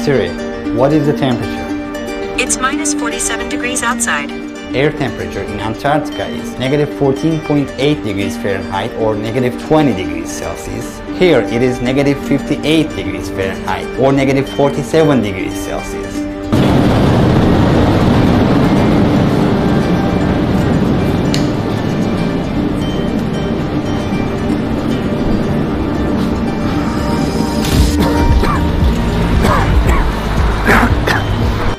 Siri, what is the temperature? It's minus 47 degrees outside. Air temperature in Antarctica is negative 14.8 degrees Fahrenheit or negative 20 degrees Celsius. Here it is negative 58 degrees Fahrenheit or negative 47 degrees Celsius.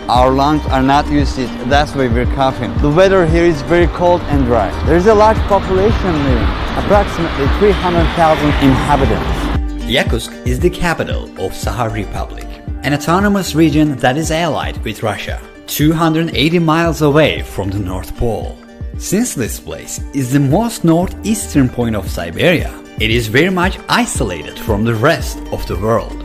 Our lungs are not used to it, that's why we're coughing. The weather here is very cold and dry. There is a large population living, approximately 300,000 inhabitants. Yakutsk is the capital of Sakha Republic, an autonomous region that is allied with Russia, 280 miles away from the North Pole. Since this place is the most northeastern point of Siberia, it is very much isolated from the rest of the world.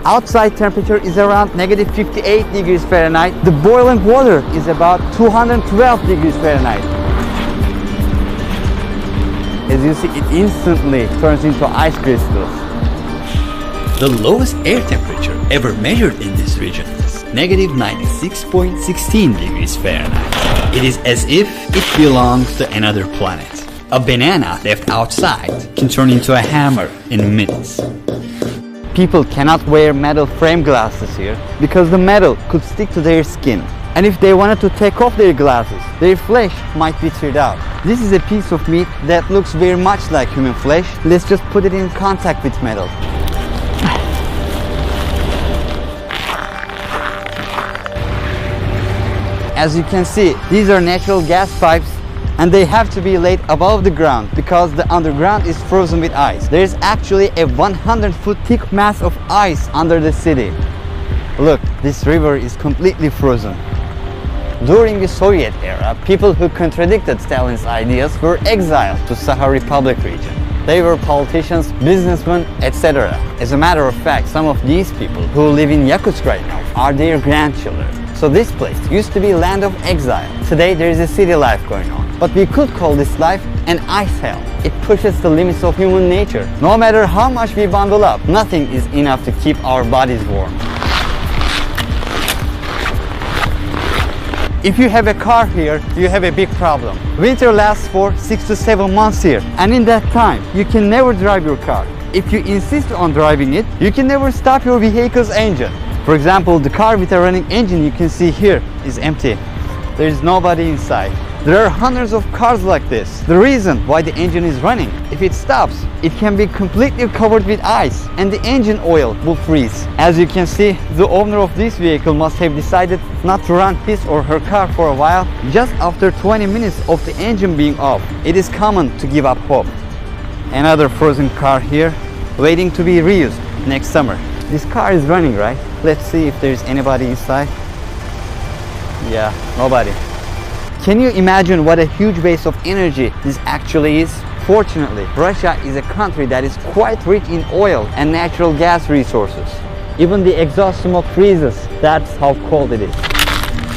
Outside temperature is around negative 58 degrees Fahrenheit. The boiling water is about 212 degrees Fahrenheit. As you see, it instantly turns into ice crystals. The lowest air temperature ever measured in this region is negative 96.16 degrees Fahrenheit. It is as if it belongs to another planet. A banana left outside can turn into a hammer in minutes. People cannot wear metal frame glasses here because the metal could stick to their skin. And if they wanted to take off their glasses, their flesh might be teared out. This is a piece of meat that looks very much like human flesh. Let's just put it in contact with metal. As you can see, these are natural gas pipes and they have to be laid above the ground because the underground is frozen with ice. There is actually a 100-foot thick mass of ice under the city. Look, this river is completely frozen. During the Soviet era, people who contradicted Stalin's ideas were exiled to Sakha Republic region. They were politicians, businessmen, etc. As a matter of fact, some of these people who live in Yakutsk right now are their grandchildren. So this place used to be land of exile. Today there is a city life going on. But we could call this life an ice hell. It pushes the limits of human nature. No matter how much we bundle up, nothing is enough to keep our bodies warm. If you have a car here, you have a big problem. Winter lasts for 6 to 7 months here, and in that time, you can never drive your car. If you insist on driving it, you can never stop your vehicle's engine. For example, the car with a running engine you can see here is empty. There is nobody inside. There are hundreds of cars like this. The reason why the engine is running, if it stops, it can be completely covered with ice and the engine oil will freeze. As you can see, the owner of this vehicle must have decided not to run his or her car for a while just after 20 minutes of the engine being off. It is common to give up hope. Another frozen car here, waiting to be reused next summer. This car is running, right? Let's see if there's anybody inside. Yeah, nobody. Can you imagine what a huge base of energy this actually is? Fortunately, Russia is a country that is quite rich in oil and natural gas resources. Even the exhaust smoke freezes. That's how cold it is.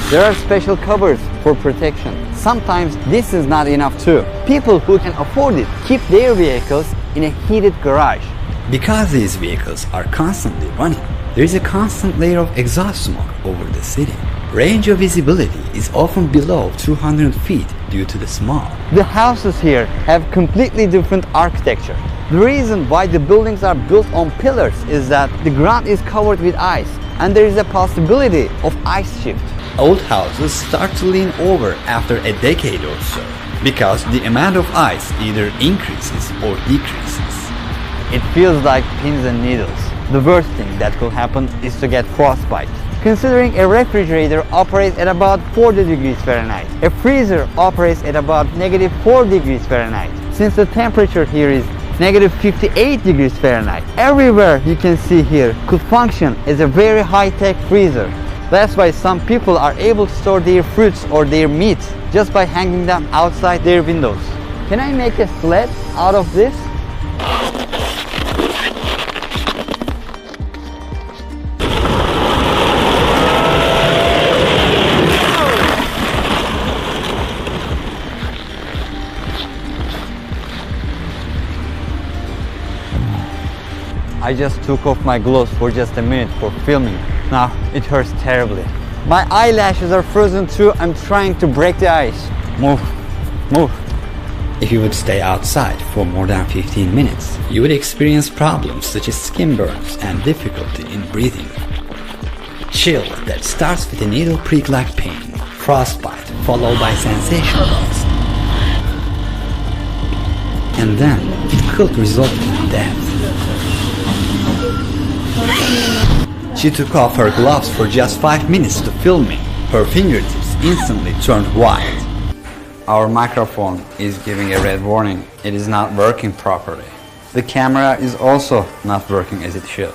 There are special covers for protection. Sometimes this is not enough too. People who can afford it keep their vehicles in a heated garage. Because these vehicles are constantly running, there is a constant layer of exhaust smoke over the city. Range of visibility is often below 200 feet due to the smog. The houses here have completely different architecture. The reason why the buildings are built on pillars is that the ground is covered with ice and there is a possibility of ice shift. Old houses start to lean over after a decade or so because the amount of ice either increases or decreases. It feels like pins and needles. The worst thing that could happen is to get frostbite. Considering a refrigerator operates at about 40 degrees Fahrenheit, a freezer operates at about negative 4 degrees Fahrenheit. Since the temperature here is negative 58 degrees Fahrenheit, everywhere you can see here could function as a very high-tech freezer. That's why some people are able to store their fruits or their meat just by hanging them outside their windows. Can I make a sled out of this? I just took off my gloves for just a minute for filming. Now it hurts terribly. My eyelashes are frozen too. I'm trying to break the ice. Move, move. If you would stay outside for more than 15 minutes, you would experience problems such as skin burns and difficulty in breathing. Chill that starts with a needle prick-like pain, frostbite followed by sensation loss, and then it could result in death. She took off her gloves for just 5 minutes to film me. Her fingertips instantly turned white. Our microphone is giving a red warning. It is not working properly. The camera is also not working as it should.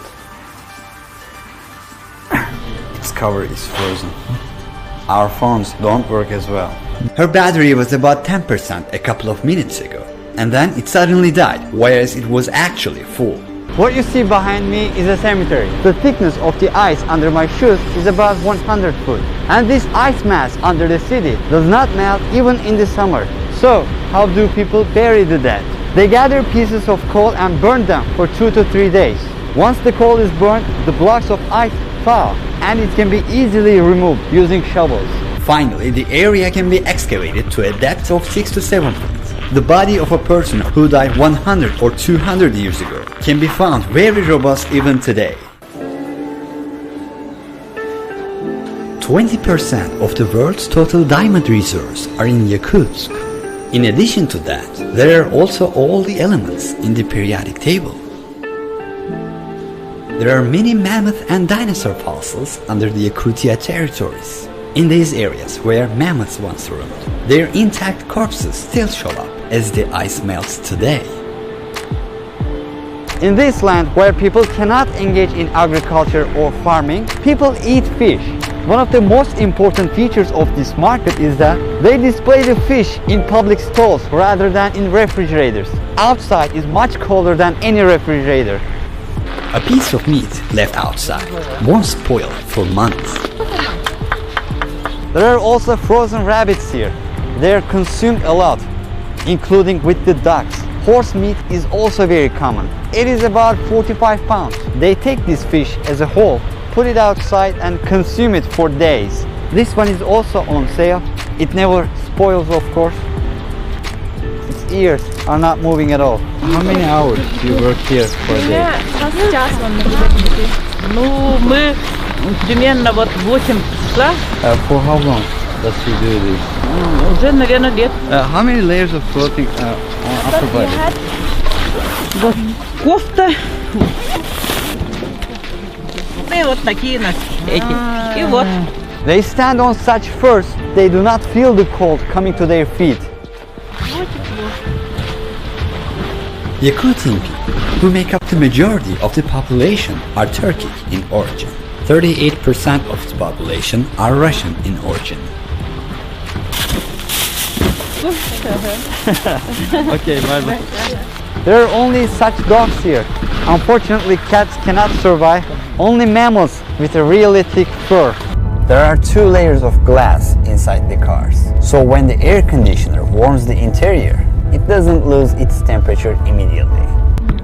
Its cover is frozen. Our phones don't work as well. Her battery was about 10% a couple of minutes ago, and then it suddenly died, whereas it was actually full. What you see behind me is a cemetery. The thickness of the ice under my shoes is about 100 foot. And this ice mass under the city does not melt even in the summer. So, how do people bury the dead? They gather pieces of coal and burn them for 2 to 3 days. Once the coal is burned, the blocks of ice thaw, and it can be easily removed using shovels. Finally, the area can be excavated to a depth of 6 to 7 feet. The body of a person who died 100 or 200 years ago can be found very robust even today. 20% of the world's total diamond reserves are in Yakutsk. In addition to that, there are also all the elements in the periodic table. There are many mammoth and dinosaur fossils under the Yakutia territories. In these areas where mammoths once roamed, their intact corpses still show up as the ice melts today. In this land where people cannot engage in agriculture or farming, people eat fish. One of the most important features of this market is that they display the fish in public stalls rather than in refrigerators. Outside is much colder than any refrigerator. A piece of meat left outside won't spoil for months. There are also frozen rabbits here. They are consumed a lot, including with the ducks. Horse meat is also very common. It is about 45 pounds. They take this fish as a whole, put it outside and consume it for days. This one is also on sale. It never spoils, of course. Its ears are not moving at all. How many hours do you work here for a day? Мы примерно вот 8 числа, For how long does she do this? уже, наверное, лет. How many layers of clothing on upper body? Вот кофта. И вот такие нас эти. И вот. They stand on such first, they do not feel the cold coming to their feet. Yakutian people, who make up the majority of the population, are Turkic in origin. 38% of the population are Russian in origin. Okay, bye-bye. There are only such dogs here. Unfortunately, cats cannot survive. Only mammals with a really thick fur. There are 2 layers of glass inside the cars. So when the air conditioner warms the interior, it doesn't lose its temperature immediately.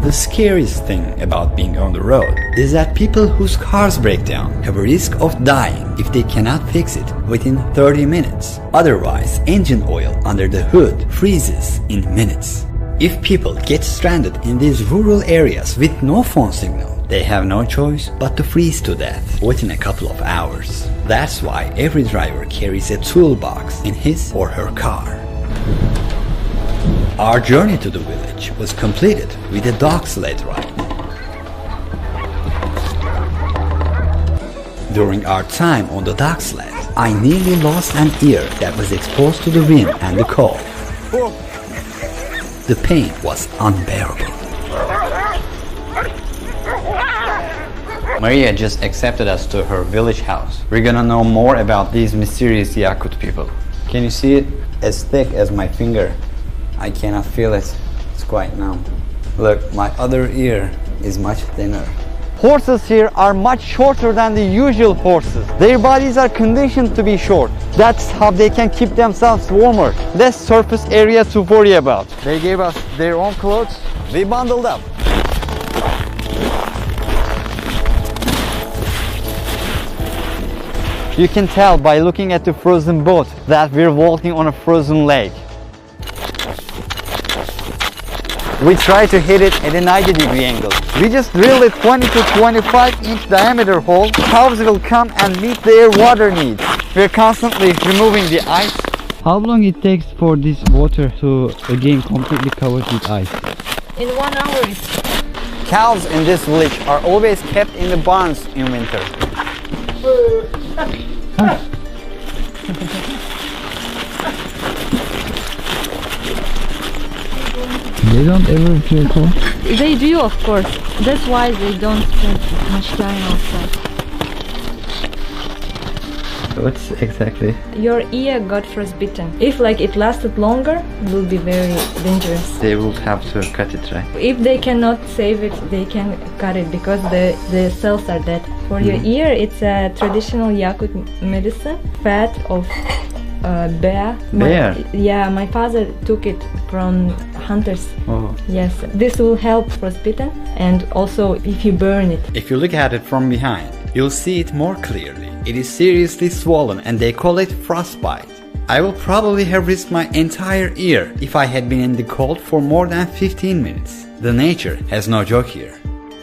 The scariest thing about being on the road is that people whose cars break down have a risk of dying if they cannot fix it within 30 minutes. Otherwise, engine oil under the hood freezes in minutes. If people get stranded in these rural areas with no phone signal, they have no choice but to freeze to death within a couple of hours. That's why every driver carries a toolbox in his or her car. Our journey to the village was completed with a dog sled ride. During our time on the dog sled, I nearly lost an ear that was exposed to the wind and the cold. The pain was unbearable. Maria just accepted us to her village house. We're gonna know more about these mysterious Yakut people. Can you see it? As thick as my finger. I cannot feel it. It's quite numb. Look, my other ear is much thinner. Horses here are much shorter than the usual horses. Their bodies are conditioned to be short. That's how they can keep themselves warmer. Less surface area to worry about. They gave us their own clothes. We bundled up. You can tell by looking at the frozen boat that we're walking on a frozen lake. We try to hit it at a 90-degree angle. We just drill a 20 to 25 inch diameter hole. Cows will come and meet their water needs. We're constantly removing the ice. How long it takes for this water to again completely covered with ice? In 1 hour. Cows in this village are always kept in the barns in winter. They don't ever feel cold? They do, of course. That's why they don't spend much time outside. What's exactly? Your ear got frostbitten. If it lasted longer, it will be very dangerous. They will have to cut it, right? If they cannot save it, they can cut it because the cells are dead. For your ear, it's a traditional Yakut medicine. Fat of bear. Bear? Yeah, my father took it from hunters. Oh. Yes, this will help frostbitten, and also if you burn it. If you look at it from behind, you'll see it more clearly. It is seriously swollen and they call it frostbite. I will probably have risked my entire ear if I had been in the cold for more than 15 minutes. The nature has no joke here.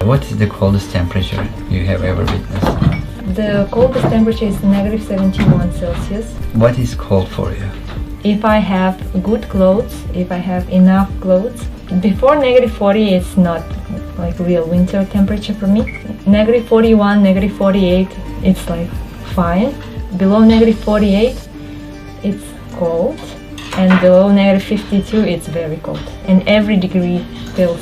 What is the coldest temperature you have ever witnessed? The coldest temperature is negative 71 Celsius. What is cold for you? If I have good clothes, if I have enough clothes, before negative 40 it's not real winter temperature for me. Negative 41, negative 48, it's fine. Below negative 48, it's cold, and below negative 52, it's very cold. And every degree feels.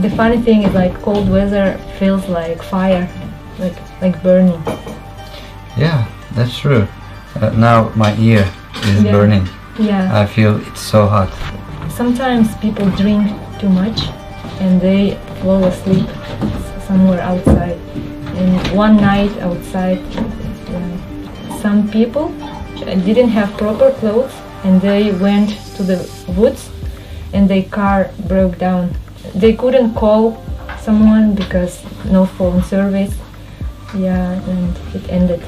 The funny thing is cold weather feels like fire, like burning. Yeah, that's true. Now my ear is burning. Yeah. I feel it's so hot. Sometimes people drink too much and they fall asleep somewhere outside. And one night outside, some people didn't have proper clothes and they went to the woods and their car broke down. They couldn't call someone because no phone service. Yeah, and it ended.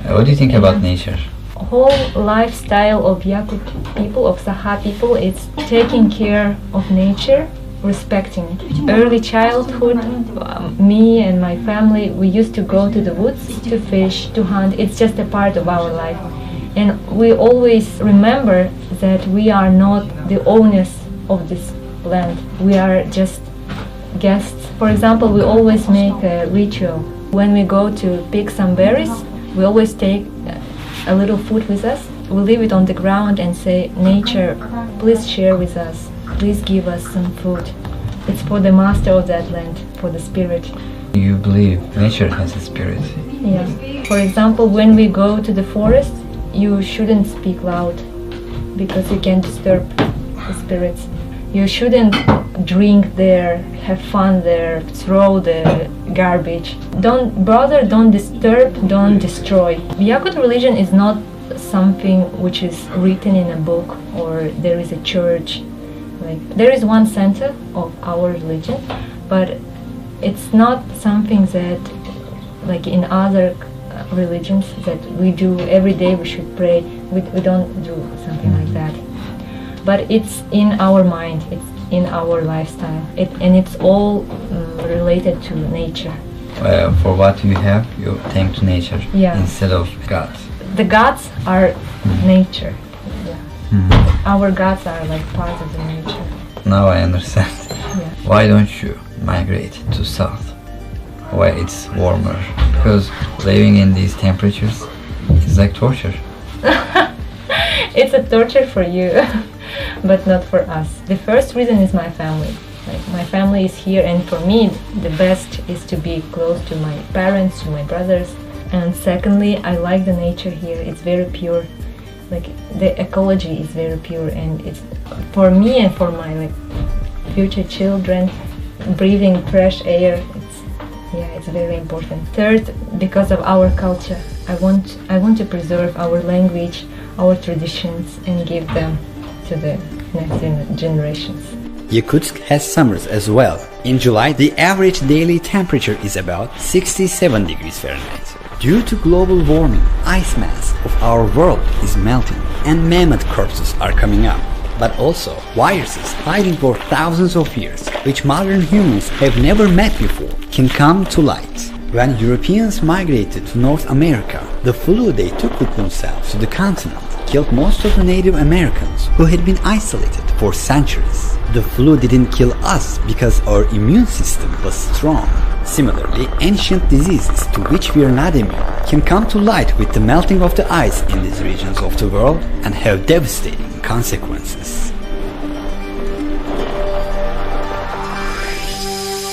What do you think about nature? Whole lifestyle of Yakut people, of Saha people, it's taking care of nature, respecting it. Early childhood, me and my family, we used to go to the woods to fish, to hunt. It's just a part of our life. And we always remember that we are not the owners of this land. We are just guests. For example, we always make a ritual. When we go to pick some berries, we always take a little food with us. We leave it on the ground and say, nature, please share with us. Please give us some food. It's for the master of that land, for the spirit. You believe nature has a spirit? Yeah. For example, when we go to the forest, you shouldn't speak loud because you can disturb the spirits. You shouldn't drink there, have fun there, throw the garbage. Don't bother, don't disturb, don't destroy. Yakut religion is not something which is written in a book or there is a church. There is one center of our religion, but it's not something that in other religions that we do every day. We should pray. We don't do something like that. But it's in our mind, it's in our lifestyle, and it's all related to nature. For what you have, you thank to nature instead of God. The gods are nature. Our gods are part of the nature. Now I understand. Yeah. Why don't you migrate to south, where it's warmer? Because living in these temperatures is like torture. It's a torture for you, but not for us. The first reason is my family. My family is here, and for me the best is to be close to my parents, to my brothers. And secondly, I like the nature here. It's very pure. The ecology is very pure, and it's for me and for my future children, breathing fresh air, it's very important. Third, because of our culture, I want to preserve our language, our traditions, and give them to the next generations. Yakutsk has summers as well. In July, the average daily temperature is about 67 degrees Fahrenheit. Due to global warming, ice mass of our world is melting and mammoth corpses are coming up. But also viruses hiding for thousands of years, which modern humans have never met before, can come to light. When Europeans migrated to North America, the flu they took with themselves to the continent killed most of the Native Americans who had been isolated for centuries. The flu didn't kill us because our immune system was strong. Similarly, ancient diseases to which we are not immune can come to light with the melting of the ice in these regions of the world and have devastating consequences.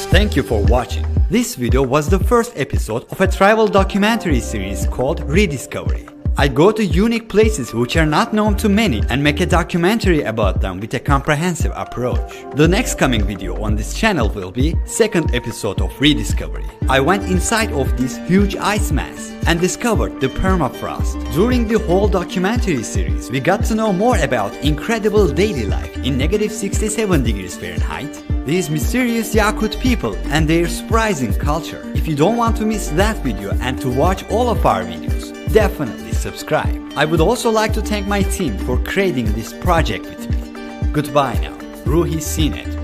Thank you for watching. This video was the first episode of a travel documentary series called Rediscovery. I go to unique places which are not known to many and make a documentary about them with a comprehensive approach. The next coming video on this channel will be second episode of Rediscovery. I went inside of this huge ice mass and discovered the permafrost. During the whole documentary series, we got to know more about incredible daily life in -67 degrees Fahrenheit, these mysterious Yakut people and their surprising culture. If you don't want to miss that video and to watch all of our videos, definitely subscribe. I would also like to thank my team for creating this project with me. Goodbye now. Ruhi Sinet.